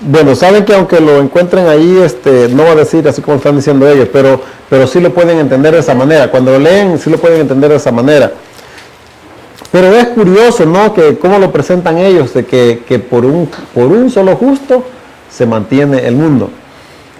Bueno, saben que aunque lo encuentren ahí, no va a decir así como están diciendo ellos, pero sí lo pueden entender de esa manera. Cuando lo leen, sí lo pueden entender de esa manera. Pero es curioso, ¿no? Que cómo lo presentan ellos, de que por un solo justo se mantiene el mundo.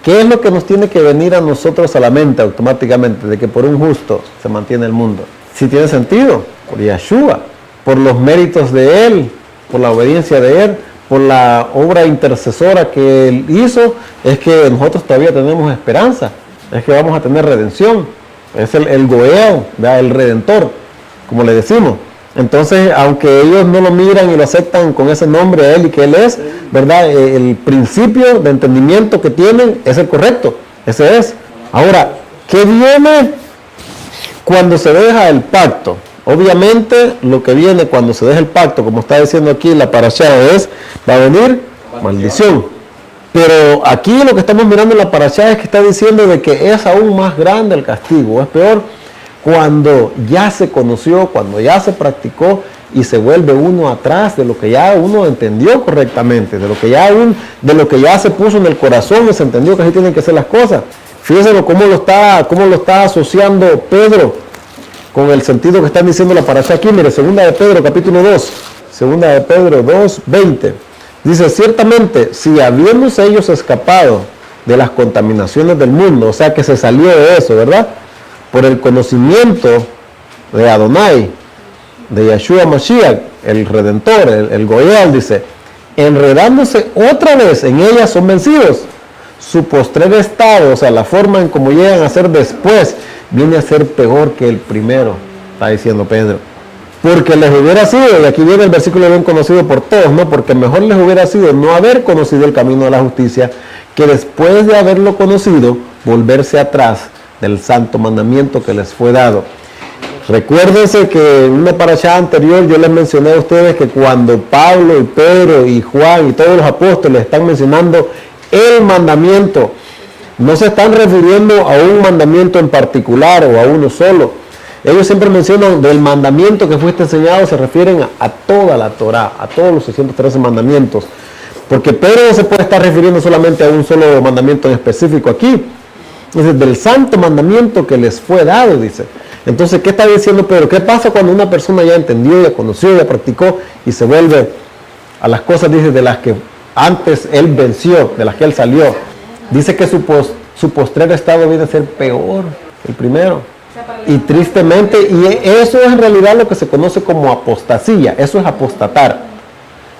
¿Qué es lo que nos tiene que venir a nosotros a la mente automáticamente? De que por un justo se mantiene el mundo. Si tiene sentido, por Yeshua, por los méritos de Él, por la obediencia de Él, por la obra intercesora que Él hizo, es que nosotros todavía tenemos esperanza, es que vamos a tener redención. Es el Goel, ¿verdad? El Redentor, como le decimos. Entonces, aunque ellos no lo miran y lo aceptan con ese nombre a Él y que Él es, ¿verdad? El principio de entendimiento que tienen es el correcto, ese es. Ahora, ¿qué viene cuando se deja el pacto? Obviamente, lo que viene cuando se deja el pacto, como está diciendo aquí la parashá, va a venir maldición. Pero aquí lo que estamos mirando en la parashá es que está diciendo de que es aún más grande el castigo, es peor cuando ya se conoció, cuando ya se practicó y se vuelve uno atrás de lo que ya uno entendió correctamente, de lo que ya se puso en el corazón y se entendió que así tienen que ser las cosas. Fíjense cómo lo está asociando Pedro con el sentido que están diciendo la parashá aquí. Mire, segunda de Pedro, capítulo 2, segunda de Pedro 2, 20. Dice, ciertamente, si habiéndose ellos escapado de las contaminaciones del mundo, o sea que se salió de eso, ¿verdad? Por el conocimiento de Adonai, de Yeshua Mashiach, el Redentor, el Goel, dice, enredándose otra vez en ellas son vencidos. Su postrer estado, o sea, la forma en cómo llegan a ser después, viene a ser peor que el primero, está diciendo Pedro. Porque les hubiera sido, y aquí viene el versículo bien conocido por todos, ¿no? Porque mejor les hubiera sido no haber conocido el camino de la justicia, que después de haberlo conocido, volverse atrás del santo mandamiento que les fue dado. Recuérdense que en una parashá anterior yo les mencioné a ustedes que cuando Pablo y Pedro y Juan y todos los apóstoles están mencionando el mandamiento, no se están refiriendo a un mandamiento en particular o a uno solo. Ellos siempre mencionan del mandamiento que fuiste enseñado, se refieren a toda la Torá, a todos los 613 mandamientos. Porque Pedro no se puede estar refiriendo solamente a un solo mandamiento en específico aquí. Es del santo mandamiento que les fue dado, dice. Entonces, ¿qué está diciendo Pedro? ¿Qué pasa cuando una persona ya entendió, ya conoció, ya practicó y se vuelve a las cosas, dice, de las que antes él venció, de las que él salió? Dice que su postrer estado viene a ser peor que el primero. Y tristemente, y eso es en realidad lo que se conoce como apostasía, eso es apostatar.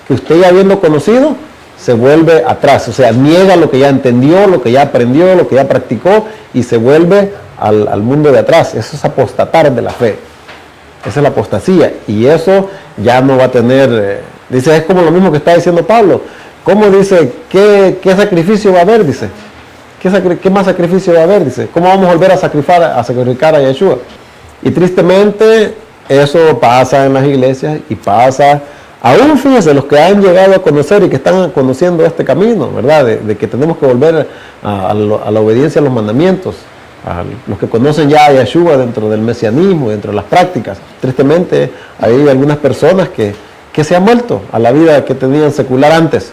Que usted ya habiendo conocido, se vuelve atrás, o sea, niega lo que ya entendió, lo que ya aprendió, lo que ya practicó y se vuelve al mundo de atrás. Eso es apostatar de la fe. Esa es la apostasía y eso ya no va a tener, dice, es como lo mismo que está diciendo Pablo. ¿Cómo dice? ¿Qué sacrificio va a haber? Dice. ¿Qué más sacrificio va a haber? Dice. ¿Cómo vamos a volver a sacrificar a Yeshua? Y tristemente eso pasa en las iglesias y pasa, aún fíjense, los que han llegado a conocer y que están conociendo este camino, ¿verdad? De que tenemos que volver a la obediencia a los mandamientos. A los que conocen ya a Yeshua dentro del mesianismo, dentro de las prácticas. Tristemente hay algunas personas que se han vuelto a la vida que tenían secular antes.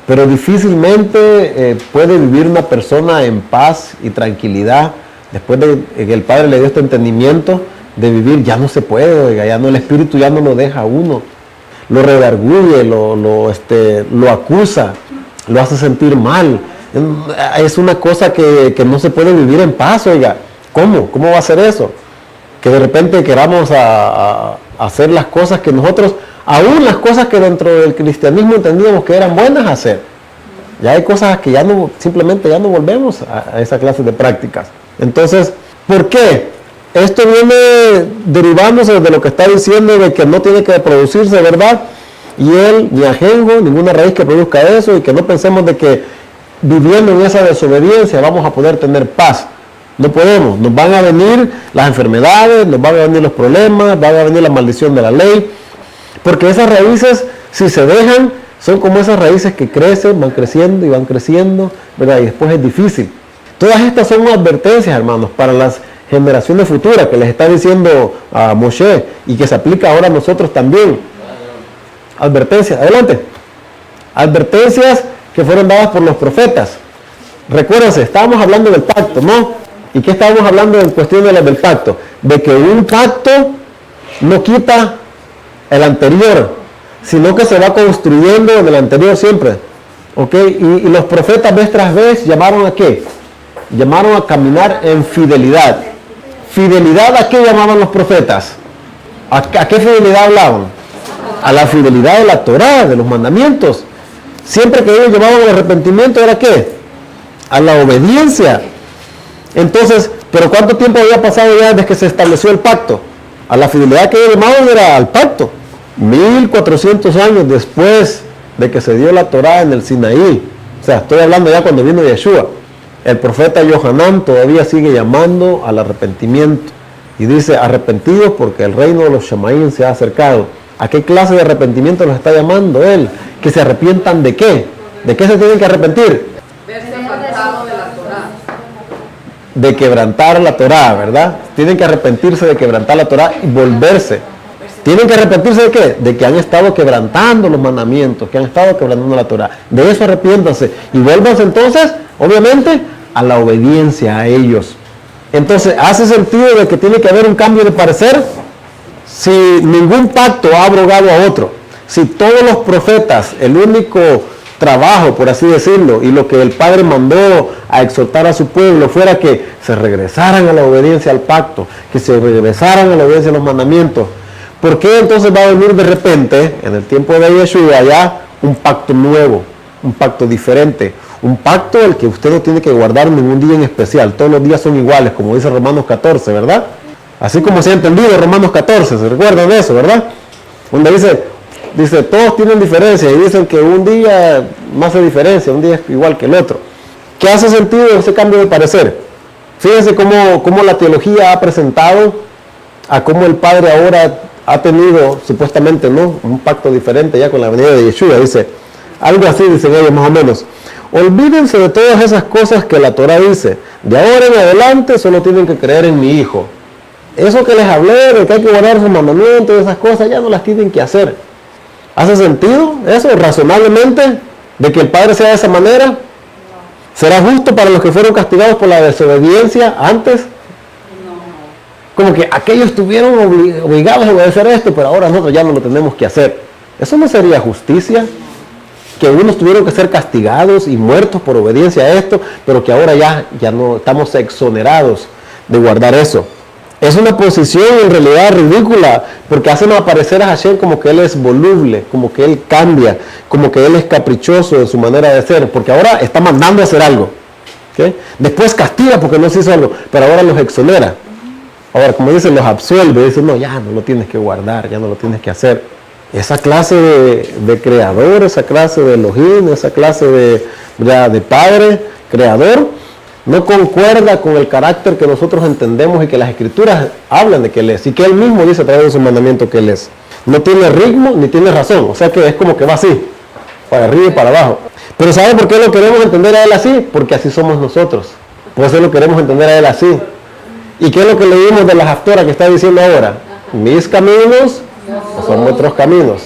Pero difícilmente puede vivir una persona en paz y tranquilidad después de que el Padre le dio este entendimiento de vivir. Ya no se puede, oiga, ya no, el Espíritu ya no lo deja a uno, lo redarguye, lo acusa, lo hace sentir mal. Es una cosa que no se puede vivir en paz, oiga. ¿Cómo va a ser eso? Que de repente queramos hacer las cosas que nosotros, aún las cosas que dentro del cristianismo entendíamos que eran buenas hacer. Ya hay cosas que simplemente ya no volvemos a esa clase de prácticas. Entonces, ¿por qué? Esto viene derivándose de lo que está diciendo de que no tiene que producirse, ¿verdad? Y él, ni ajenjo, ninguna raíz que produzca eso, y que no pensemos de que viviendo en esa desobediencia vamos a poder tener paz. No podemos, nos van a venir las enfermedades, nos van a venir los problemas, van a venir la maldición de la ley, porque esas raíces, si se dejan, son como esas raíces que crecen, van creciendo y van creciendo, ¿verdad? Y después es difícil. Todas estas son advertencias, hermanos, para las generaciones futuras que les está diciendo a Moshe y que se aplica ahora a nosotros también. Advertencias, adelante. Advertencias que fueron dadas por los profetas. Recuérdense, estábamos hablando del pacto, ¿no? ¿Y qué estábamos hablando en cuestión del pacto? De que un pacto no quita el anterior, sino que se va construyendo en el anterior siempre. ¿Ok? Y los profetas vez tras vez llamaron a ¿qué? Llamaron a caminar en fidelidad. ¿Fidelidad a qué llamaban los profetas? ¿A qué fidelidad hablaban? A la fidelidad de la Torá, de los mandamientos. Siempre que ellos llamaban al arrepentimiento, ¿era qué? A la obediencia. Entonces, ¿pero cuánto tiempo había pasado ya desde que se estableció el pacto? A la fidelidad que ellos llamaban era al pacto. 1400 años después de que se dio la Torá en el Sinaí. O sea, estoy hablando ya cuando vino Yeshua. El profeta Yohanan todavía sigue llamando al arrepentimiento. Y dice, arrepentidos porque el reino de los Shamaim se ha acercado. ¿A qué clase de arrepentimiento los está llamando él? ¿Que se arrepientan de qué? ¿De qué se tienen que arrepentir? Verse apartado de la Torá. De quebrantar la Torá, ¿verdad? Tienen que arrepentirse de quebrantar la Torá y volverse. ¿Tienen que arrepentirse de qué? De que han estado quebrantando los mandamientos, que han estado quebrantando la Torá. De eso arrepiéntanse. Y vuélvanse entonces, obviamente, a la obediencia a ellos. Entonces, ¿hace sentido de que tiene que haber un cambio de parecer? Si ningún pacto ha abrogado a otro, si todos los profetas, el único trabajo, por así decirlo, y lo que el Padre mandó a exhortar a su pueblo fuera que se regresaran a la obediencia al pacto, que se regresaran a la obediencia a los mandamientos, ¿por qué entonces va a venir de repente, en el tiempo de Yeshua, ya un pacto nuevo, un pacto diferente? Un pacto el que usted no tiene que guardar ningún día en especial. Todos los días son iguales, como dice Romanos 14, ¿verdad? Así como se ha entendido Romanos 14, ¿se recuerdan de eso, verdad? Donde dice, todos tienen diferencia y dicen que un día no hace diferencia, un día es igual que el otro. ¿Qué hace sentido ese cambio de parecer? Fíjense cómo la teología ha presentado a cómo el Padre ahora ha tenido, supuestamente, ¿no?, un pacto diferente ya con la venida de Yeshua. Dice, algo así dicen ellos más o menos. Olvídense de todas esas cosas que la Torá dice. De ahora en adelante solo tienen que creer en mi Hijo. Eso que les hablé de que hay que guardar sus mandamientos y esas cosas ya no las tienen que hacer. ¿Hace sentido eso razonablemente de que el Padre sea de esa manera? ¿Será justo para los que fueron castigados por la desobediencia antes? Como que aquellos estuvieron obligados a obedecer esto, pero ahora nosotros ya no lo tenemos que hacer. ¿Eso no sería justicia? Que unos tuvieron que ser castigados y muertos por obediencia a esto, pero que ahora ya no estamos exonerados de guardar eso. Es una posición en realidad ridícula, porque hacen aparecer a Hashem como que Él es voluble, como que Él cambia, como que Él es caprichoso en su manera de ser, porque ahora está mandando a hacer algo. ¿Okay? Después castiga porque no se hizo algo, pero ahora los exonera. Ahora, como dicen, los absuelve, dicen, no, ya no lo tienes que guardar, ya no lo tienes que hacer. Esa clase de creador, esa clase de Elohim, esa clase de Padre, creador, no concuerda con el carácter que nosotros entendemos y que las Escrituras hablan de que Él es, y que Él mismo dice a través de su mandamiento que Él es. No tiene ritmo ni tiene razón, o sea que es como que va así, para arriba y para abajo. Pero ¿sabe por qué lo queremos entender a Él así? Porque así somos nosotros. Por eso lo queremos entender a Él así. ¿Y qué es lo que leímos de la Haftorah que está diciendo ahora? Mis caminos no son vuestros caminos.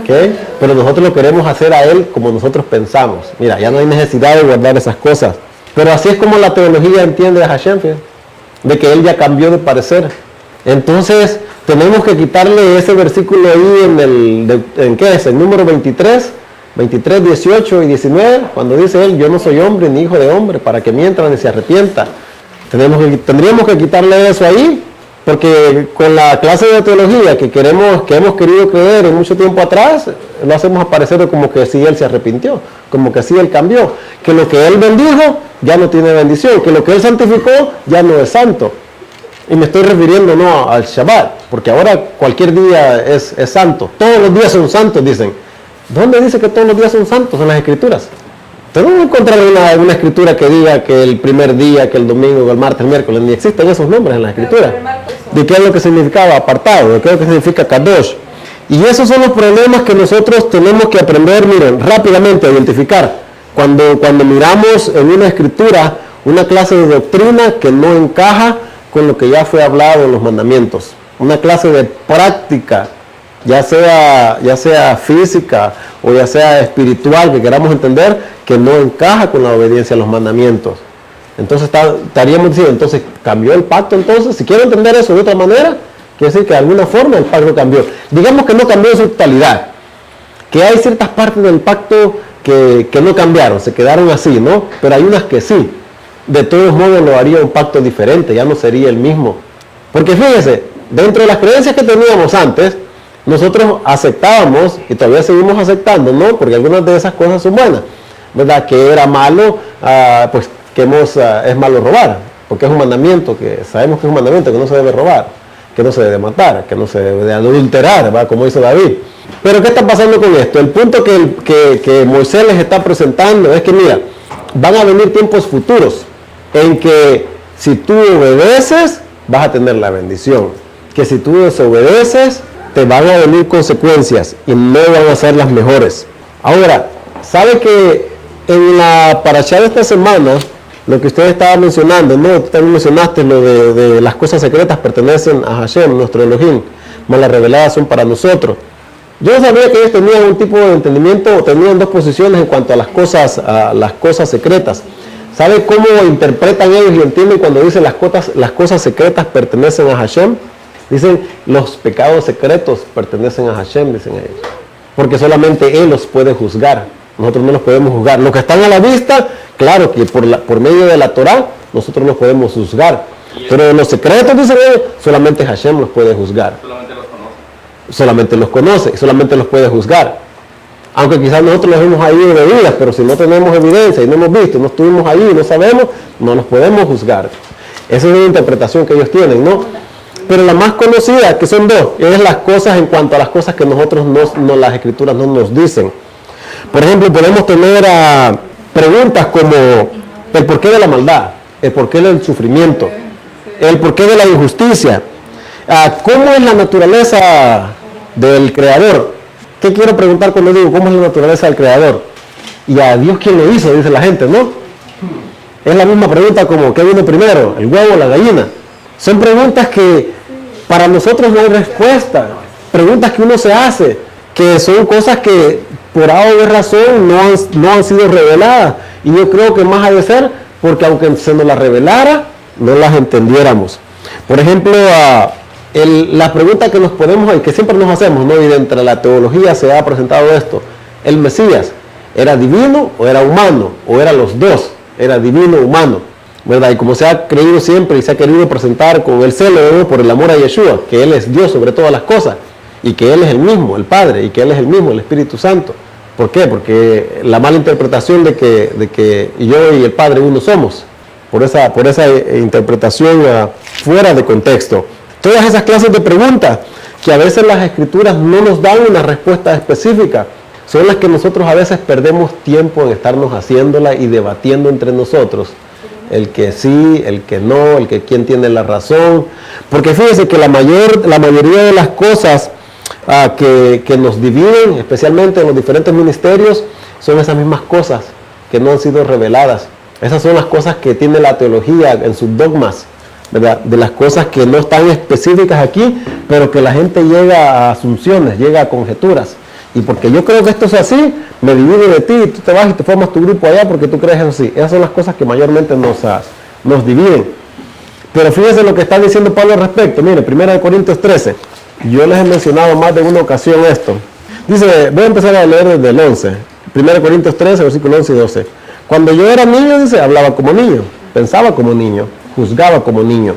¿Okay? Pero nosotros lo queremos hacer a Él como nosotros pensamos. Mira, ya no hay necesidad de guardar esas cosas. Pero así es como la teología entiende a Hashem, de que Él ya cambió de parecer. Entonces, tenemos que quitarle ese versículo ahí ¿en qué es? El número 23, 18 y 19, cuando dice Él, yo no soy hombre ni hijo de hombre, para que mientras ni se arrepienta. Tendríamos que quitarle eso ahí, porque con la clase de teología que hemos querido creer en mucho tiempo atrás, lo hacemos aparecer como que sí Él se arrepintió, como que sí Él cambió, que lo que Él bendijo ya no tiene bendición, que lo que Él santificó ya no es santo. Y me estoy refiriendo no al Shabbat, porque ahora cualquier día es santo. Todos los días son santos, dicen. ¿Dónde dice que todos los días son santos en las Escrituras? Usted no va a encontrar una escritura que diga que el primer día, que el domingo, que el martes, el miércoles, ni existen esos nombres en la Escritura. ¿De qué es lo que significaba apartado? ¿De qué es lo que significa kadosh? Y esos son los problemas que nosotros tenemos que aprender, miren, rápidamente a identificar. Cuando miramos en una escritura una clase de doctrina que no encaja con lo que ya fue hablado en los mandamientos. Una clase de práctica ya sea física o ya sea espiritual, que queramos entender, que no encaja con la obediencia a los mandamientos. Entonces estaríamos diciendo, entonces cambió el pacto. Entonces, si quiero entender eso de otra manera, quiere decir que de alguna forma el pacto cambió. Digamos que no cambió en su totalidad, que hay ciertas partes del pacto que no cambiaron, se quedaron así, ¿no? Pero hay unas que sí. De todos modos lo haría un pacto diferente, ya no sería el mismo. Porque fíjese, dentro de las creencias que teníamos antes, nosotros aceptábamos, y todavía seguimos aceptando, ¿no? Porque algunas de esas cosas son buenas, ¿verdad? Que era malo, pues que es malo robar, porque es un mandamiento, que sabemos que es un mandamiento, que no se debe robar, que no se debe matar, que no se debe adulterar, ¿verdad? Como hizo David. Pero ¿qué está pasando con esto? El punto que Moisés les está presentando es que, mira, van a venir tiempos futuros en que si tú obedeces, vas a tener la bendición. Que si tú desobedeces, te van a venir consecuencias y no van a ser las mejores. Ahora, ¿sabe que en la parashá de esta semana, lo que usted estaba mencionando, ¿no? Tú también mencionaste lo de las cosas secretas pertenecen a Hashem, nuestro Elohim, mas las reveladas son para nosotros. Yo no sabía que ellos tenían un tipo de entendimiento, o tenían dos posiciones en cuanto a las cosas secretas. ¿Sabe cómo interpretan ellos y entienden cuando dicen las cosas secretas pertenecen a Hashem? Dicen, los pecados secretos pertenecen a Hashem, dicen ellos. Porque solamente Él los puede juzgar. Nosotros no los podemos juzgar. Los que están a la vista, claro que por medio de la Torah, nosotros los podemos juzgar. Pero los secretos, dicen ellos, solamente Hashem los puede juzgar. Solamente los conoce, solamente los puede juzgar. Aunque quizás nosotros los hemos ahí de vidas, pero si no tenemos evidencia y no hemos visto, no estuvimos ahí, no sabemos, no los podemos juzgar. Esa es una interpretación que ellos tienen, ¿no? Pero la más conocida, que son dos, es las cosas en cuanto a las cosas que nosotros las escrituras no nos dicen. Por ejemplo, podemos tener preguntas como el porqué de la maldad, el porqué del sufrimiento, el porqué de la injusticia, cómo es la naturaleza del Creador. ¿Qué quiero preguntar cuando digo cómo es la naturaleza del Creador? Y a Dios quién lo hizo, dice la gente, ¿no? Es la misma pregunta como ¿qué vino primero, el huevo o la gallina? Son preguntas que para nosotros no hay respuesta, preguntas que uno se hace, que son cosas que por A o B razón no han sido reveladas. Y yo creo que más ha de ser porque aunque se nos las revelara, no las entendiéramos. Por ejemplo, la pregunta que nos podemos y que siempre nos hacemos, ¿no? Y dentro de la teología se ha presentado esto: ¿el Mesías era divino o era humano? ¿O era los dos? Era divino o humano, ¿verdad? Y como se ha creído siempre y se ha querido presentar con el celo, ¿no? Por el amor a Yeshua, que Él es Dios sobre todas las cosas, y que Él es el mismo, el Padre, y que Él es el mismo, el Espíritu Santo. ¿Por qué? Porque la mala interpretación de que yo y el Padre uno somos, por esa interpretación fuera de contexto. Todas esas clases de preguntas que a veces las escrituras no nos dan una respuesta específica, son las que nosotros a veces perdemos tiempo en estarnos haciéndola y debatiendo entre nosotros. El que sí, el que no, el que quién tiene la razón. Porque fíjense que la mayoría de las cosas que nos dividen, especialmente en los diferentes ministerios, son esas mismas cosas que no han sido reveladas. Esas son las cosas que tiene la teología en sus dogmas, ¿verdad? De las cosas que no están específicas aquí, pero que la gente llega a asunciones, llega a conjeturas. Y porque yo creo que esto es así, me divido de ti, y tú te vas y te formas tu grupo allá porque tú crees eso así. Esas son las cosas que mayormente nos dividen. Pero fíjense lo que está diciendo Pablo al respecto. Mire, 1 Corintios 13. Yo les he mencionado más de una ocasión esto. Dice, voy a empezar a leer desde el 11. 1 Corintios 13, versículos 11 y 12. Cuando yo era niño, dice, hablaba como niño, pensaba como niño, juzgaba como niño.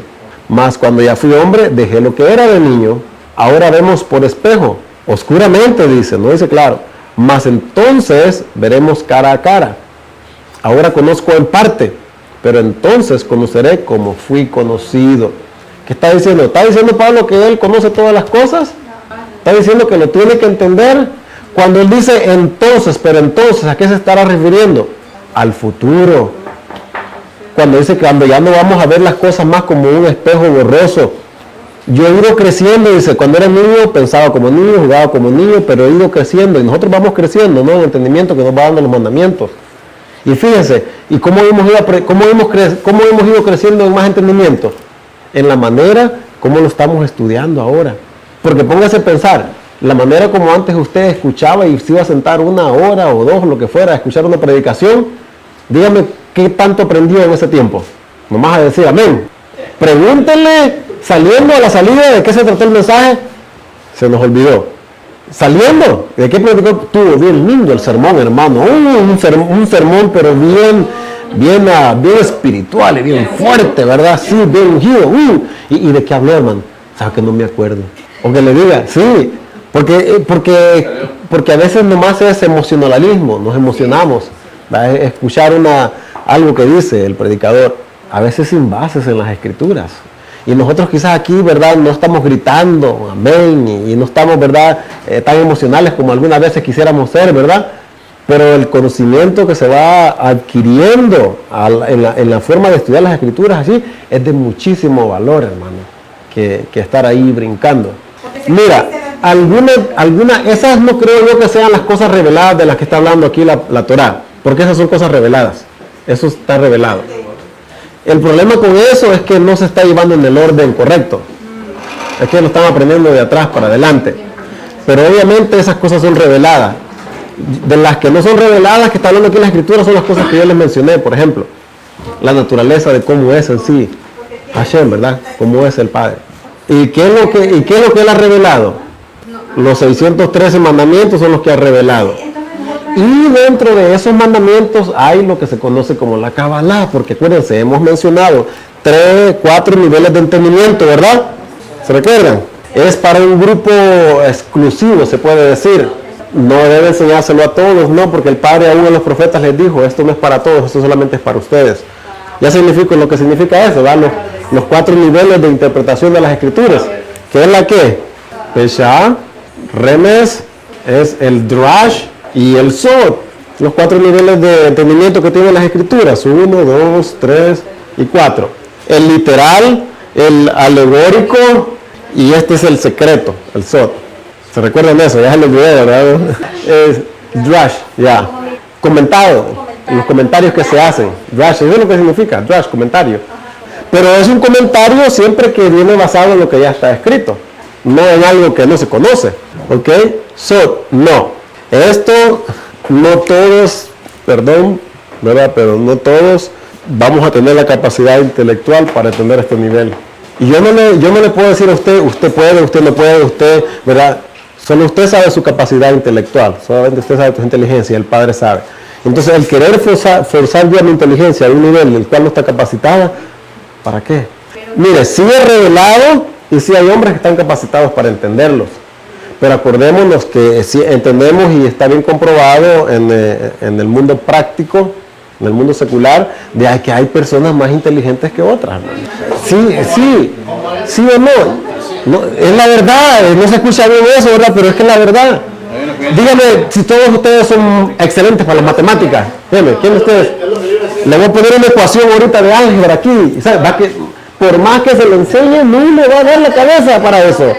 Mas cuando ya fui hombre, dejé lo que era de niño. Ahora vemos por espejo, oscuramente, dice, no dice claro. Mas entonces veremos cara a cara. Ahora conozco en parte, pero entonces conoceré como fui conocido. ¿Qué está diciendo? ¿Está diciendo Pablo que él conoce todas las cosas? Está diciendo que lo tiene que entender. Cuando él dice entonces, pero entonces, ¿a qué se estará refiriendo? Al futuro. Cuando dice que cuando ya no vamos a ver las cosas más como un espejo borroso. Yo he ido creciendo, dice, cuando era niño pensaba como niño, jugaba como niño, pero he ido creciendo y nosotros vamos creciendo, ¿no? En el entendimiento que nos va dando los mandamientos. Y fíjense, ¿y cómo hemos ido creciendo en más entendimiento? En la manera como lo estamos estudiando ahora. Porque póngase a pensar, la manera como antes usted escuchaba y se iba a sentar 1 hora o 2, lo que fuera, a escuchar una predicación, dígame qué tanto aprendió en ese tiempo. Nomás a decir amén. Pregúntenle, saliendo a la salida, ¿de qué se trató el mensaje? Se nos olvidó. Saliendo, ¿de qué predicó? Tuvo bien lindo el sermón, hermano. Un sermón, pero bien espiritual y bien fuerte, ¿verdad? Sí, bien ungido. ¿Y de qué habló, hermano? ¿Sabe que no me acuerdo? O que le diga, sí, porque a veces nomás es emocionalismo, nos emocionamos. ¿Verdad? Escuchar algo que dice el predicador, a veces sin bases en las escrituras. Y nosotros quizás aquí, ¿verdad? No estamos gritando, amén, y no estamos, ¿verdad? Tan emocionales como algunas veces quisiéramos ser, ¿verdad? Pero el conocimiento que se va adquiriendo en la forma de estudiar las escrituras así, es de muchísimo valor, hermano, que estar ahí brincando. Mira, esas no creo yo que sean las cosas reveladas de las que está hablando aquí la Torá, porque esas son cosas reveladas, eso está revelado. El problema con eso es que no se está llevando en el orden correcto. Es que lo están aprendiendo de atrás para adelante. Pero obviamente esas cosas son reveladas. De las que no son reveladas, que está hablando aquí en la escritura, son las cosas que yo les mencioné, por ejemplo. La naturaleza de cómo es en sí Hashem, ¿verdad? Cómo es el Padre. ¿Y qué es lo que Él ha revelado? Los 613 mandamientos son los que ha revelado. Y dentro de esos mandamientos hay lo que se conoce como la Kabbalah, porque acuérdense, hemos mencionado 4 niveles de entendimiento, ¿verdad? ¿Se recuerdan? Es para un grupo exclusivo, se puede decir. No debe enseñárselo a todos, no, porque el Padre a uno de los profetas les dijo, esto no es para todos, esto solamente es para ustedes. Ya significa lo que significa eso, ¿verdad? Los 4 niveles de interpretación de las escrituras. ¿Qué es la qué? Pesha, Remes, es el Drash y el Sod. Los 4 niveles de entendimiento que tienen las escrituras. 1, 2, 3 y 4. El literal, el alegórico y este es el secreto, el Sod. ¿Se recuerdan de eso? Ya se lo olvidé, ¿verdad? Es Drash, ya. Comentado, los comentarios que se hacen. Drash, eso es lo que significa, Drash, comentario. Pero es un comentario siempre que viene basado en lo que ya está escrito, no en algo que no se conoce. ¿Ok? Sod, no. Esto, no todos, perdón, ¿verdad? Pero no todos vamos a tener la capacidad intelectual para entender este nivel. Y yo no le puedo decir a usted puede, usted no puede, usted, ¿verdad? Solo usted sabe su capacidad intelectual, solamente usted sabe tu inteligencia, el Padre sabe. Entonces, el querer forzar ya mi inteligencia a un nivel en el cual no está capacitada, ¿para qué? Mire, sí es revelado y sí hay hombres que están capacitados para entenderlos. Pero acordémonos que si entendemos y está bien comprobado en el mundo práctico, en el mundo secular, de que hay personas más inteligentes que otras. Sí o no, es la verdad, no se escucha bien eso, ¿verdad? Pero es que es la verdad. Dígame si todos ustedes son excelentes para las matemáticas. Dígame, ¿quién de ustedes? Le voy a poner una ecuación ahorita de álgebra aquí. ¿Sabe? Va que, por más que se lo enseñe, no le va a dar la cabeza para eso.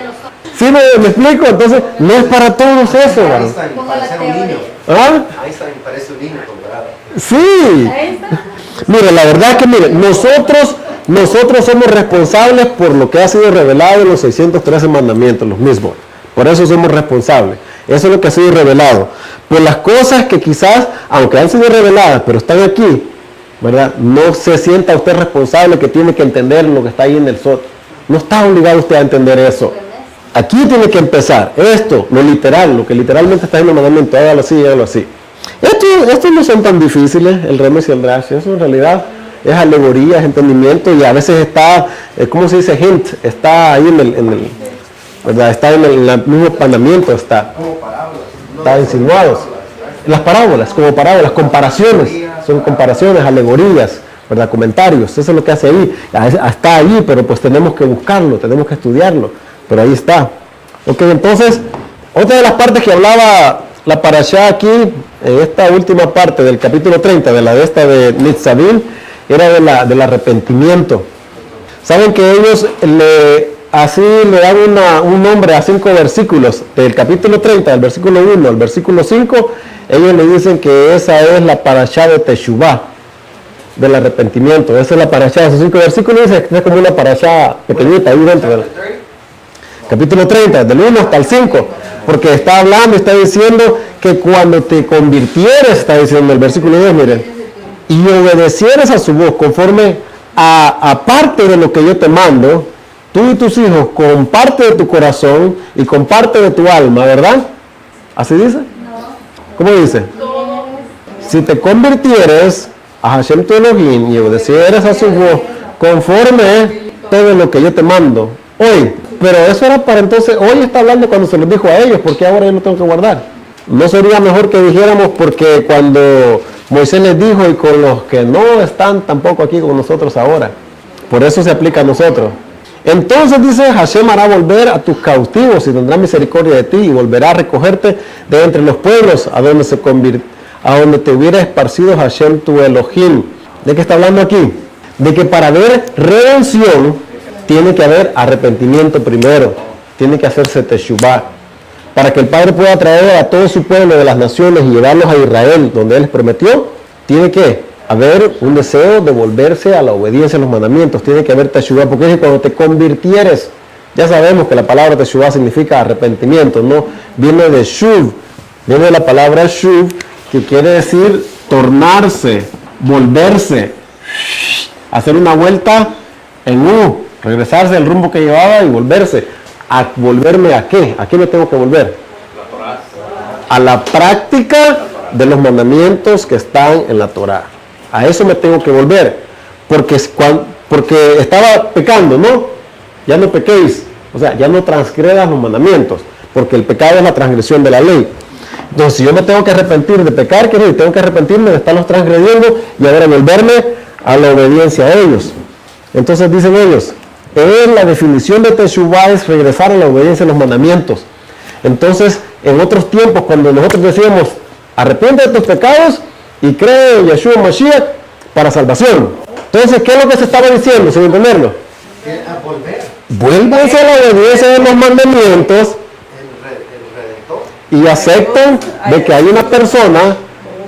¿Sí me explico? Entonces, no es para todos eso, ¿verdad? Einstein parece un niño. ¿Ah? Einstein parece un niño comparado. Sí. Mire, la verdad es que, nosotros somos responsables por lo que ha sido revelado en los 613 mandamientos, los mismos. Por eso somos responsables. Eso es lo que ha sido revelado. Por las cosas que quizás, aunque han sido reveladas, pero están aquí, ¿verdad? No se sienta usted responsable que tiene que entender lo que está ahí en el SOT. No está obligado usted a entender eso. Aquí tiene que empezar esto, lo literal, lo que literalmente está en el mandamiento, hágalo así, hágalo así. Estos no son tan difíciles, el remes y el drash, eso en realidad es alegoría, es entendimiento y a veces está, ¿cómo se dice? Hint, está ahí ¿verdad? Está en el mismo mandamiento, está insinuados. Las parábolas, como parábolas, comparaciones, son comparaciones, alegorías, ¿verdad? Comentarios, eso es lo que hace ahí, está ahí, pero pues tenemos que buscarlo, tenemos que estudiarlo. Pero ahí está. Ok, entonces, otra de las partes que hablaba la parashá aquí, en esta última parte del capítulo 30, de Nitzavim, era del arrepentimiento. Saben que ellos así le dan un nombre a 5 versículos, del capítulo 30, del versículo 1 al versículo 5, ellos le dicen que esa es la parashá de Teshuvah, del arrepentimiento. Esa es la parashá, esos 5 versículos, es como una parashá pequeñita ahí dentro del capítulo 30, del 1 hasta el 5. Porque está hablando, está diciendo que cuando te convirtieres, está diciendo el versículo 2, miren, y obedecieres a su voz conforme a parte de lo que yo te mando, tú y tus hijos con parte de tu corazón y con parte de tu alma, ¿verdad? ¿Así dice? ¿Cómo dice? Si te convirtieres a Hashem tu Elohim y obedecieres a su voz conforme todo lo que yo te mando hoy. Pero eso era para entonces, hoy está hablando cuando se los dijo a ellos, porque ahora yo lo tengo que guardar. ¿No sería mejor que dijéramos porque cuando Moisés les dijo y con los que no están tampoco aquí con nosotros ahora? Por eso se aplica a nosotros. Entonces dice, Hashem hará volver a tus cautivos y tendrá misericordia de ti y volverá a recogerte de entre los pueblos a donde te hubiera esparcido Hashem tu Elohim. ¿De qué está hablando aquí? De que para haber redención tiene que haber arrepentimiento primero, tiene que hacerse teshuvah, para que el Padre pueda traer a todo su pueblo de las naciones y llevarlos a Israel, donde Él les prometió. Tiene que haber un deseo de volverse a la obediencia a los mandamientos, tiene que haber teshuvah, porque es que cuando te convirtieres, ya sabemos que la palabra teshuvah significa arrepentimiento, ¿no? Viene de shuv, viene de la palabra shuv, que quiere decir tornarse, volverse, hacer una vuelta en U, regresarse del rumbo que llevaba y volverse. ¿A volverme a qué? ¿A qué me tengo que volver? A la práctica de los mandamientos que están en la Torá. A eso me tengo que volver. Porque estaba pecando, ¿no? Ya no pequéis. O sea, ya no transgredas los mandamientos. Porque el pecado es la transgresión de la ley. Entonces, si yo me tengo que arrepentir de pecar, ¿qué es? Tengo que arrepentirme de estarlos transgrediendo y ahora volverme a la obediencia a ellos. Entonces dicen ellos, la definición de teshuvah es regresar a la obediencia a los mandamientos. Entonces, en otros tiempos, cuando nosotros decíamos, arrepiente de tus pecados y cree en Yeshua Mashiach para salvación. Entonces, ¿qué es lo que se estaba diciendo, sin entenderlo? Vuélvanse a la obediencia de los mandamientos y acepten de que hay una persona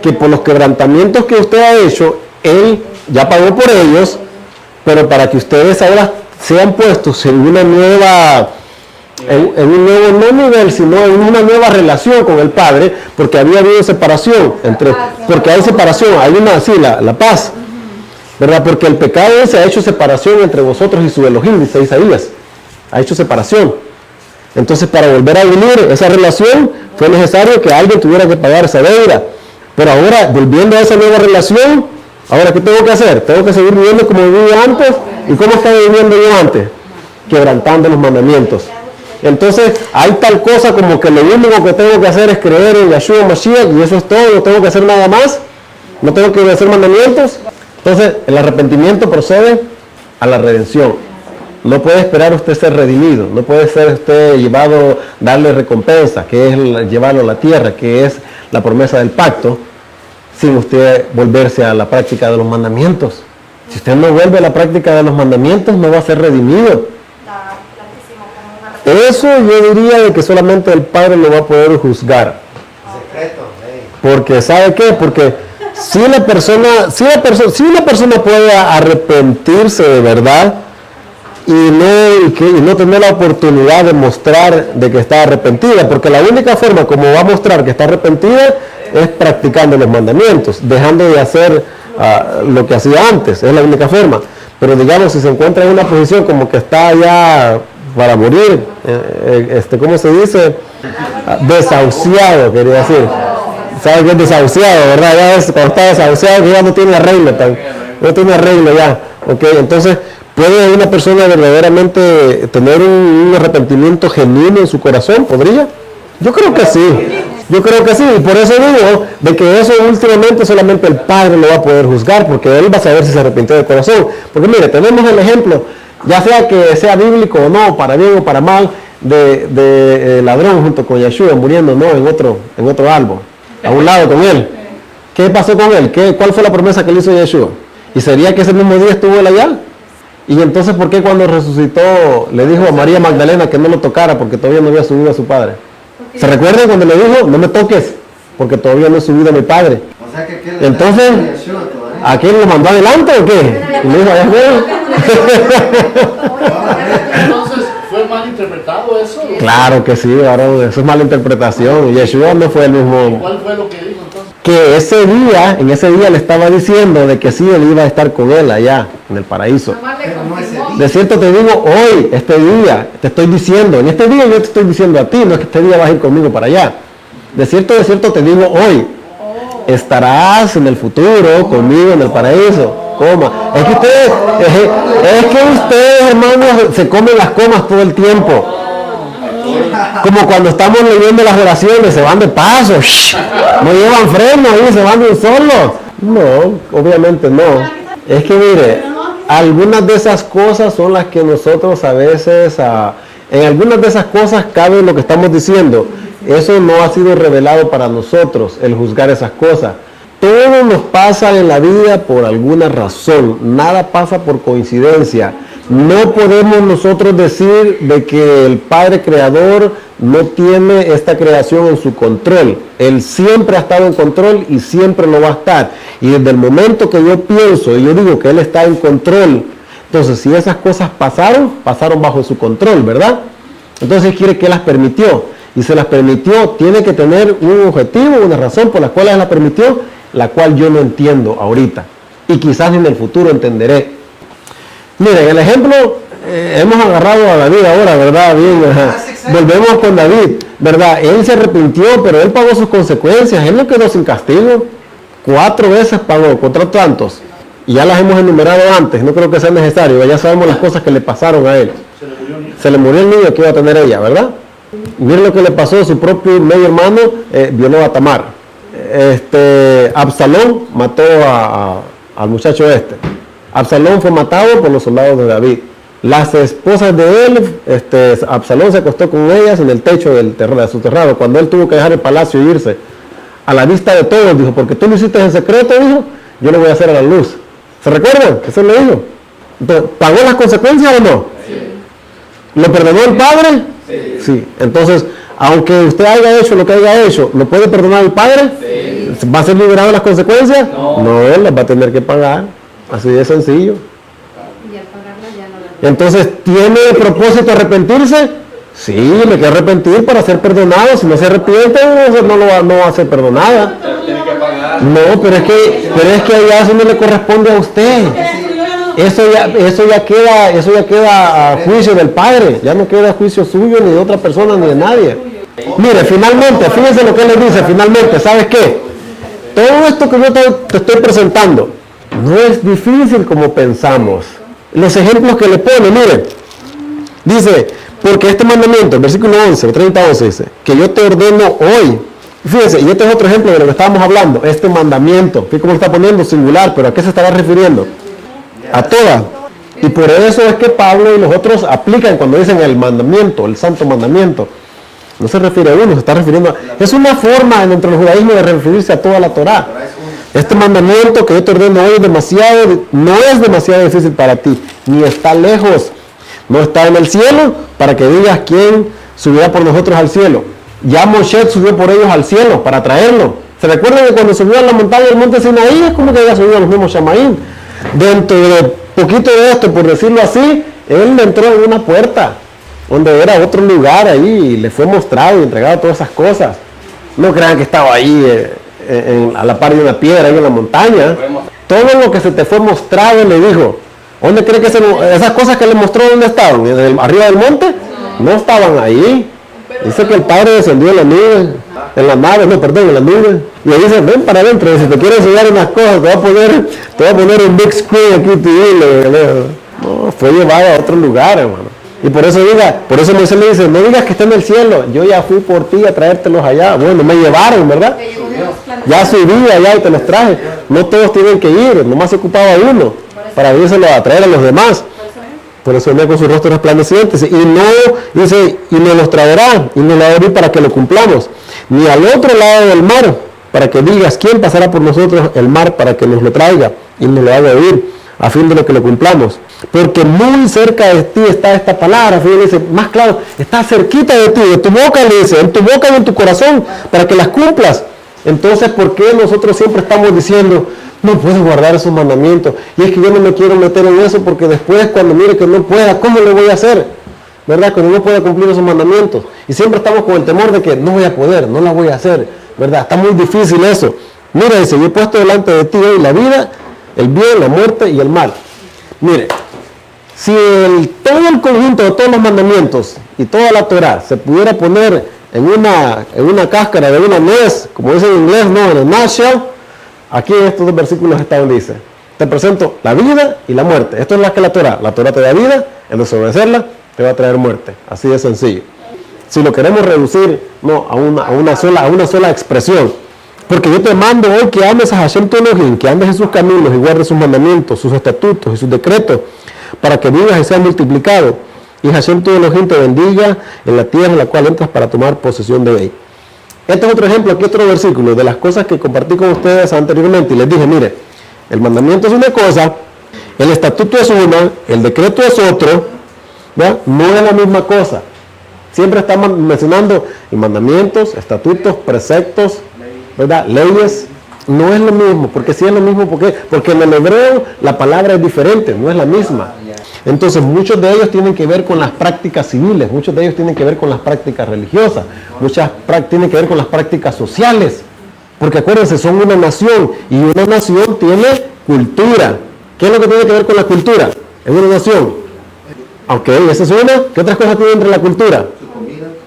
que por los quebrantamientos que usted ha hecho, Él ya pagó por ellos, pero para que ustedes ahora sean puestos en una nueva, en un nuevo no nivel, sino en una nueva relación con el Padre, porque había habido separación, porque hay separación, hay una, sí, la paz, ¿verdad? Porque el pecado se ha hecho separación entre vosotros y su Elohim, dice Isaías, ha hecho separación. Entonces, para volver a unir esa relación, fue necesario que alguien tuviera que pagar esa deuda. Pero ahora, volviendo a esa nueva relación, ahora, ¿qué tengo que hacer? Tengo que seguir viviendo como vivía antes. ¿Y cómo estaba viviendo yo antes? Quebrantando los mandamientos. Entonces, hay tal cosa como que lo único que tengo que hacer es creer en Yeshua Mashiach y eso es todo, no tengo que hacer nada más. No tengo que obedecer mandamientos. Entonces, el arrepentimiento procede a la redención. No puede esperar usted ser redimido, no puede ser usted llevado, darle recompensa, que es llevarlo a la tierra, que es la promesa del pacto, sin usted volverse a la práctica de los mandamientos. Si usted no vuelve a la práctica de los mandamientos, no va a ser redimido. Eso yo diría de que solamente el Padre lo va a poder juzgar. Porque ¿sabe qué? Porque si una persona puede arrepentirse de verdad y no tener la oportunidad de mostrar de que está arrepentida, porque la única forma como va a mostrar que está arrepentida es practicando los mandamientos, dejando de hacer lo que hacía antes, es la única forma. Pero digamos, si se encuentra en una posición como que está ya para morir, ¿cómo se dice? Desahuciado, quería decir. ¿Sabe qué es desahuciado, verdad? Ya es, cuando está desahuciado, que ya no tiene arreglo, no tiene arreglo ya. ¿Okay? Entonces, ¿puede una persona verdaderamente tener un arrepentimiento genuino en su corazón? ¿Podría? Yo creo que sí. Yo creo que sí, y por eso digo de que eso últimamente solamente el Padre lo va a poder juzgar, porque Él va a saber si se arrepintió de corazón. Porque mire, tenemos el ejemplo, ya sea que sea bíblico o no, para bien o para mal, de ladrón junto con Yeshua muriendo, ¿no? en otro árbol, a un lado con él. ¿Qué pasó con él? ¿Cuál fue la promesa que le hizo Yeshua? ¿Y sería que ese mismo día estuvo él allá? Y entonces, ¿por qué cuando resucitó le dijo a María Magdalena que no lo tocara porque todavía no había subido a su Padre? ¿Se recuerdan cuando le dijo, no me toques, porque todavía no he subido a mi Padre? O sea que entonces, ¿a quién lo mandó adelante o qué? Y le dijo, allá fue. Entonces fue mal interpretado eso? Claro que sí, varón, eso es mala interpretación. Yeshua no fue el mismo. ¿Cuál fue lo que dijo entonces? Que en ese día le estaba diciendo de que sí, él iba a estar con él allá, en el paraíso. Nomás le Pero no ese confirmó. día. De cierto te digo, hoy, este día, te estoy diciendo, en este día yo te estoy diciendo a ti, no es que este día vas a ir conmigo para allá. De cierto te digo hoy, estarás en el futuro conmigo en el paraíso. Coma. Es que ustedes, hermanos, se comen las comas todo el tiempo. Como cuando estamos leyendo las oraciones, se van de paso, no llevan freno ahí, se van de un solo. No, obviamente no. Es que mire, algunas de esas cosas son las que nosotros a veces, en algunas de esas cosas cabe lo que estamos diciendo. Eso no ha sido revelado para nosotros, el juzgar esas cosas. Todo nos pasa en la vida por alguna razón, nada pasa por coincidencia. No podemos nosotros decir de que el Padre Creador no tiene esta creación en su control. Él siempre ha estado en control y siempre lo va a estar. Y desde el momento que yo pienso y yo digo que Él está en control, entonces si esas cosas pasaron bajo su control, ¿verdad? Entonces quiere que las permitió. Y se las permitió, tiene que tener un objetivo, una razón por la cual Él las permitió, la cual yo no entiendo ahorita. Y quizás en el futuro entenderé. Miren, el ejemplo, hemos agarrado a David ahora, ¿verdad? Bien, ajá. Volvemos con David, ¿verdad? Él se arrepintió, pero él pagó sus consecuencias. Él no quedó sin castigo. 4 veces pagó, contra tantos. Y ya las hemos enumerado antes, no creo que sea necesario. Ya sabemos las cosas que le pasaron a él. Se le murió el niño que iba a tener ella, ¿verdad? Miren lo que le pasó a su propio medio hermano, violó a Tamar. Absalón mató al muchacho este. Absalón fue matado por los soldados de David. Las esposas de él, Absalón se acostó con ellas en el techo de su terrado. Cuando él tuvo que dejar el palacio e irse, a la vista de todos, dijo, porque tú lo hiciste en secreto, dijo, yo lo voy a hacer a la luz. ¿Se recuerdan? Eso le dijo. Entonces, ¿pagó las consecuencias o no? Sí. ¿Lo perdonó el Padre? Sí. Sí. Entonces, aunque usted haya hecho lo que haya hecho, ¿lo puede perdonar el Padre? Sí. ¿Va a ser liberado de las consecuencias? No, él las va a tener que pagar. Así de sencillo. Y al pagarla ya no la... Entonces, ¿tiene el propósito arrepentirse? Sí, le quiere arrepentir para ser perdonado. Si no se arrepiente, no va a ser perdonada. Tiene que pagar. No, pero es que allá eso no le corresponde a usted. Eso ya queda a juicio del Padre. Ya no queda a juicio suyo, ni de otra persona, ni de nadie. Mire, finalmente, fíjense lo que él le dice, finalmente, ¿sabes qué? Todo esto que yo te estoy presentando no es difícil como pensamos. Los ejemplos que le pone, mire, dice, porque este mandamiento, el versículo 11, 30-11 dice, que yo te ordeno hoy. Fíjense, y este es otro ejemplo de lo que estábamos hablando, este mandamiento. Fíjense cómo lo está poniendo singular, pero ¿a qué se estaba refiriendo? A todas. Y por eso es que Pablo y los otros aplican cuando dicen el mandamiento, el santo mandamiento. No se refiere a uno, se está refiriendo a... Es una forma dentro del judaísmo de referirse a toda la Torá. Este mandamiento que yo te ordeno hoy no es demasiado difícil para ti, ni está lejos. No está en el cielo para que digas quién subirá por nosotros al cielo. Ya Moshe subió por ellos al cielo para traerlo. ¿Se recuerdan que cuando subió a la montaña del monte Sinaí es como que había subido a los mismos Shamaín? Dentro de poquito de esto, por decirlo así, él entró en una puerta donde era otro lugar ahí y le fue mostrado y entregado todas esas cosas. No crean que estaba ahí a la par de una piedra ahí en la montaña. Todo lo que se te fue mostrado, le dijo. ¿Dónde cree que esas cosas que le mostró, dónde estaban? ¿Arriba del monte? No estaban ahí. Dice que el Padre descendió en la nube, en la nube. Y ahí dice, ven para adentro, si te quieres enseñar unas cosas, te voy a poner un big screen aquí, no, fue llevado a otro lugar, hermano. Y por eso Moisés le dice, no digas que está en el cielo, yo ya fui por ti a traértelos allá. Bueno, me llevaron, ¿verdad? Ya subí allá y te los traje. No todos tienen que ir, nomás se ocupaba uno para írselo a traer a los demás. Por eso venía con su rostro resplandeciente. Y nos los traerá y nos lo va a abrir para que lo cumplamos. Ni al otro lado del mar, para que digas, ¿quién pasará por nosotros el mar para que nos lo traiga y nos lo haga oír, a fin de lo que lo cumplamos? Porque muy cerca de ti está esta palabra. Fíjate, dice, más claro, está cerquita de ti, de tu boca, le dice, en tu boca y en tu corazón, para que las cumplas. Entonces, ¿por qué nosotros siempre estamos diciendo, no puedo guardar esos mandamientos? Y es que yo no me quiero meter en eso porque después, cuando mire que no pueda, ¿cómo le voy a hacer? ¿verdad? Que uno pueda cumplir esos mandamientos. Y siempre estamos con el temor de que no voy a poder, no la voy a hacer, ¿verdad? Está muy difícil eso. Mira, dice, yo he puesto delante de ti hoy la vida, el bien, la muerte y el mal. Mire, si todo el conjunto de todos los mandamientos y toda la Torah se pudiera poner en una cáscara de una nuez, como dice en inglés, no, en el nutshell, aquí en estos dos versículos está donde dice, te presento la vida y la muerte. Esto es la que la Torah te da vida, el desobedecerla te va a traer muerte, así de sencillo. Si lo queremos reducir no, a una sola expresión, porque yo te mando hoy que ames a Hashem tu Elohim, que andes en sus caminos y guardes sus mandamientos, sus estatutos y sus decretos, para que vivas y seas multiplicado. Y Hashem tu Elohim te bendiga en la tierra en la cual entras para tomar posesión de ella. Este es otro ejemplo, aquí otro versículo de las cosas que compartí con ustedes anteriormente y les dije, mire, el mandamiento es una cosa, el estatuto es una, el decreto es otro, ¿verdad? No es la misma cosa. Siempre estamos mencionando mandamientos, estatutos, preceptos, ¿verdad? Leyes. No es lo mismo, porque si es lo mismo, ¿por qué? Porque en el hebreo la palabra es diferente, no es la misma. Entonces muchos de ellos tienen que ver con las prácticas civiles, muchos de ellos tienen que ver con las prácticas religiosas, muchas tienen que ver con las prácticas sociales, porque acuérdense, son una nación y una nación tiene cultura. ¿Qué es lo que tiene que ver con la cultura en una nación? Ok, esa es una. ¿Qué otras cosas tiene entre la cultura?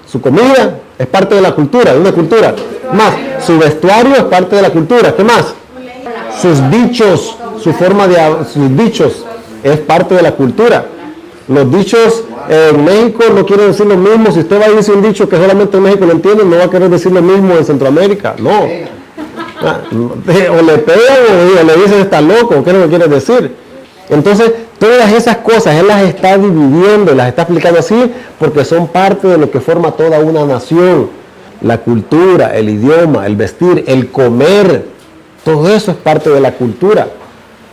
Su comida es parte de la cultura, de una cultura. Más, su vestuario es parte de la cultura. ¿Qué más? Sus dichos, sus dichos es parte de la cultura. Los dichos en México no quieren decir lo mismo. Si usted va a decir un dicho que solamente en México lo entiende, no va a querer decir lo mismo en Centroamérica. No. O le pegan o le dicen está loco. ¿Qué es lo que quiere decir? Entonces, todas esas cosas Él las está dividiendo, las está explicando así, porque son parte de lo que forma toda una nación. La cultura, el idioma, el vestir, el comer, todo eso es parte de la cultura.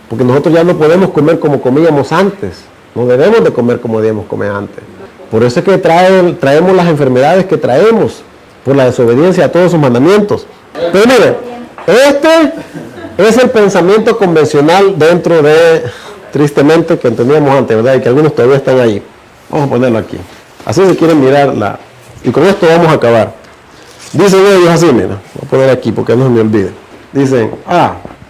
Porque nosotros ya no podemos comer como comíamos antes. No debemos de comer como debíamos comer antes. Por eso es que traemos las enfermedades que traemos, por la desobediencia a todos sus mandamientos. Pero mire, este es el pensamiento convencional dentro de, tristemente, que entendíamos antes, ¿verdad? Y que algunos todavía están ahí. Vamos a ponerlo aquí. Así se quieren mirarla. Y con esto vamos a acabar. Dicen ellos así, mira. Voy a poner aquí porque no se me olvide. Dicen,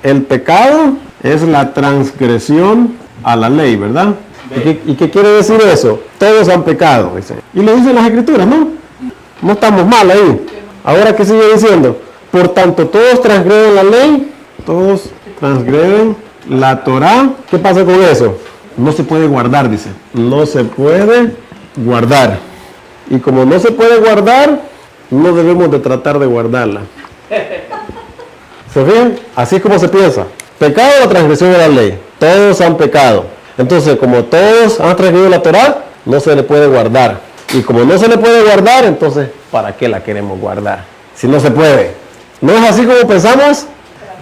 el pecado es la transgresión a la ley, ¿verdad? ¿Y qué quiere decir eso? Todos han pecado, dicen. Y lo dicen las escrituras, ¿no? No estamos mal ahí. Ahora, ¿qué sigue diciendo? Por tanto, todos transgreden la ley, todos transgreden la Torah. ¿Qué pasa con eso? No se puede guardar, dice. No se puede guardar. Y como no se puede guardar, no debemos de tratar de guardarla. ¿Se fijan? Así es como se piensa. Pecado o la transgresión de la ley. Todos han pecado. Entonces, como todos han transgredido la Torah, no se le puede guardar. Y como no se le puede guardar, entonces, ¿para qué la queremos guardar? Si no se puede. ¿No es así como pensamos?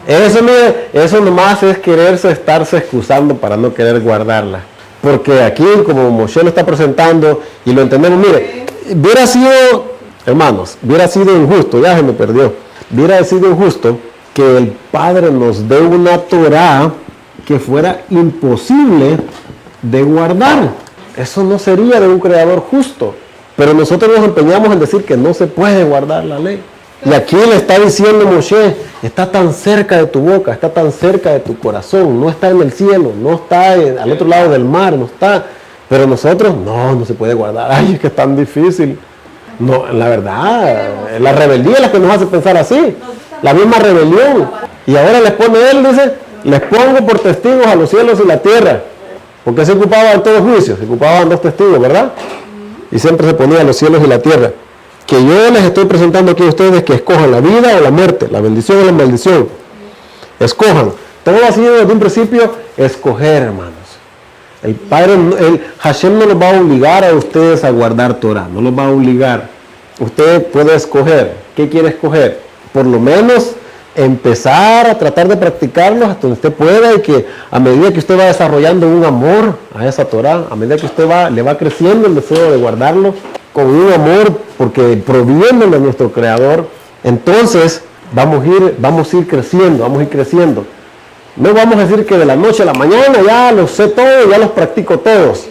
Eso nomás es quererse estarse excusando para no querer guardarla. Porque aquí, como Moshe lo está presentando, y lo entendemos, mire, hubiera sido, hermanos, hubiera sido injusto, ya se me perdió, hubiera sido injusto que el Padre nos dé una Torah que fuera imposible de guardar. Eso no sería de un creador justo. Pero nosotros nos empeñamos en decir que no se puede guardar la ley. Y aquí le está diciendo Moshe, está tan cerca de tu boca, está tan cerca de tu corazón, no está en el cielo, no está al otro lado del mar, no está. Pero nosotros, no se puede guardar. Ay, es que es tan difícil. No, la verdad, la rebeldía es la que nos hace pensar así. La misma rebelión. Y ahora les pone él, dice, les pongo por testigos a los cielos y la tierra. Porque se ocupaba en todo juicio, se ocupaban dos testigos, ¿verdad? Y siempre se ponía los cielos y la tierra. Que yo les estoy presentando aquí a ustedes que escojan la vida o la muerte, la bendición o la maldición. Escojan. Todo ha sido desde un principio escoger, hermanos. El Padre, Hashem no los va a obligar a ustedes a guardar Torah, no los va a obligar. Usted puede escoger. ¿Qué quiere escoger? Por lo menos empezar a tratar de practicarlos hasta donde usted pueda y que a medida que usted va desarrollando un amor a esa Torah, a medida que usted le va creciendo el deseo de guardarlo con un amor porque proviene de nuestro Creador, entonces vamos a ir creciendo. No vamos a decir que de la noche a la mañana ya los sé todos, ya los practico todos.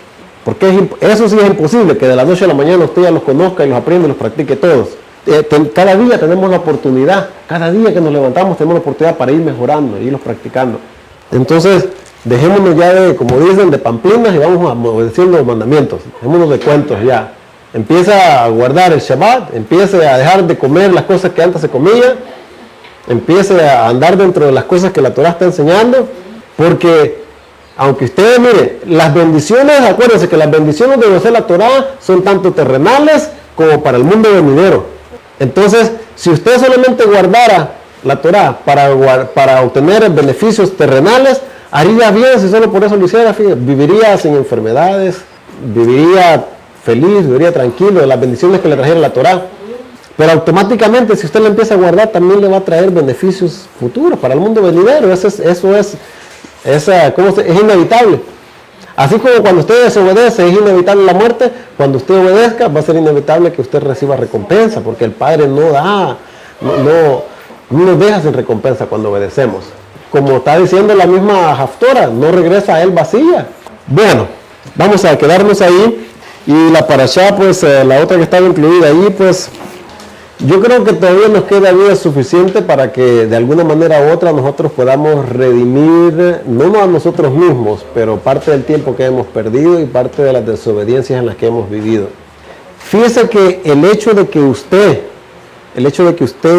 Porque eso sí es imposible, que de la noche a la mañana usted ya los conozca y los aprenda y los practique todos. Cada día tenemos la oportunidad, cada día que nos levantamos tenemos la oportunidad para ir mejorando, irlos practicando. Entonces, dejémonos ya de, como dicen, de pamplinas y vamos a obedecer los mandamientos. Dejémonos de cuentos ya. Empieza a guardar el Shabbat, empiece a dejar de comer las cosas que antes se comía, empiece a andar dentro de las cosas que la Torah está enseñando, porque aunque ustedes miren, las bendiciones, acuérdense que las bendiciones de obedecer la Torah son tanto terrenales como para el mundo venidero. Entonces, si usted solamente guardara la Torah para obtener beneficios terrenales, haría bien si solo por eso lo hiciera. Viviría sin enfermedades, viviría feliz, viviría tranquilo de las bendiciones que le trajera la Torah. Pero automáticamente, si usted la empieza a guardar, también le va a traer beneficios futuros para el mundo venidero. Eso es inevitable. Así como cuando usted desobedece es inevitable la muerte, cuando usted obedezca va a ser inevitable que usted reciba recompensa, porque el Padre no nos deja sin recompensa cuando obedecemos. Como está diciendo la misma Haftorah, no regresa a él vacía. Bueno, vamos a quedarnos ahí. Y la parashá, pues la otra que estaba incluida ahí, pues yo creo que todavía nos queda vida suficiente para que de alguna manera u otra nosotros podamos redimir, no a nosotros mismos, pero parte del tiempo que hemos perdido y parte de las desobediencias en las que hemos vivido. Fíjese que el hecho de que usted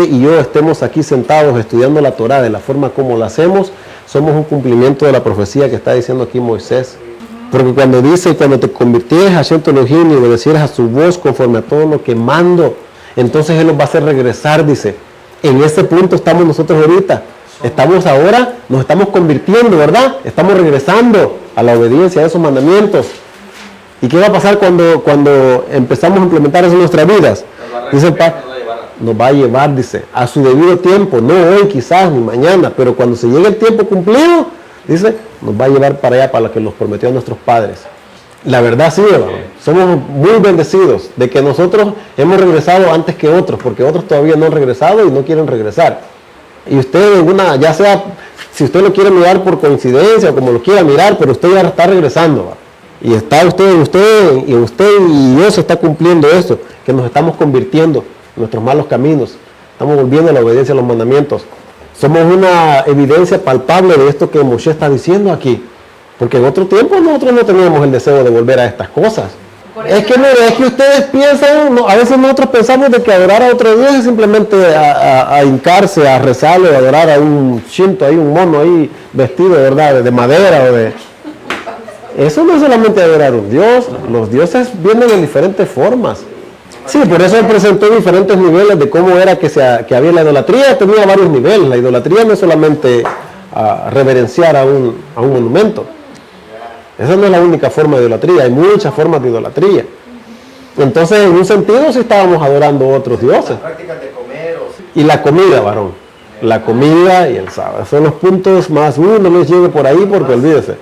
y yo estemos aquí sentados estudiando la Torah de la forma como la hacemos, somos un cumplimiento de la profecía que está diciendo aquí Moisés. Porque cuando dice, cuando te convirtieres a Hashem tu Elohim y obedecieres a su voz conforme a todo lo que mando, entonces Él nos va a hacer regresar, dice. En ese punto estamos nosotros ahorita. Estamos ahora, nos estamos convirtiendo, ¿verdad? Estamos regresando a la obediencia a esos mandamientos. ¿Y qué va a pasar cuando empezamos a implementar eso en nuestras vidas? Dice el Padre, nos va a llevar, dice, a su debido tiempo, no hoy quizás, ni mañana, pero cuando se llegue el tiempo cumplido, dice, nos va a llevar para allá, para lo que nos prometió a nuestros padres. La verdad sí, hermano, somos muy bendecidos de que nosotros hemos regresado antes que otros, porque otros todavía no han regresado y no quieren regresar. Y usted, ya sea, si usted lo quiere mirar por coincidencia o como lo quiera mirar, pero usted ya está regresando, ¿va? Y está usted y Dios está cumpliendo eso, que nos estamos convirtiendo en nuestros malos caminos, estamos volviendo a la obediencia a los mandamientos. Somos una evidencia palpable de esto que Moshe está diciendo aquí. Porque en otro tiempo nosotros no teníamos el deseo de volver a estas cosas. Es que ustedes piensan, a veces nosotros pensamos de que adorar a otro Dios es simplemente a hincarse, a rezarle, a adorar a un shinto, ahí un mono ahí vestido, ¿verdad? De madera o de... Eso no es solamente adorar a un Dios, los dioses vienen en diferentes formas. Sí, por eso él presentó diferentes niveles de cómo era que había la idolatría, tenía varios niveles. La idolatría no es solamente reverenciar a un monumento. Esa no es la única forma de idolatría, hay muchas formas de idolatría. Entonces, en un sentido, sí estábamos adorando a otros dioses. Prácticas de comer Y la comida, varón. La comida y el sábado. Son los puntos más... no les llegue por ahí porque olvídese.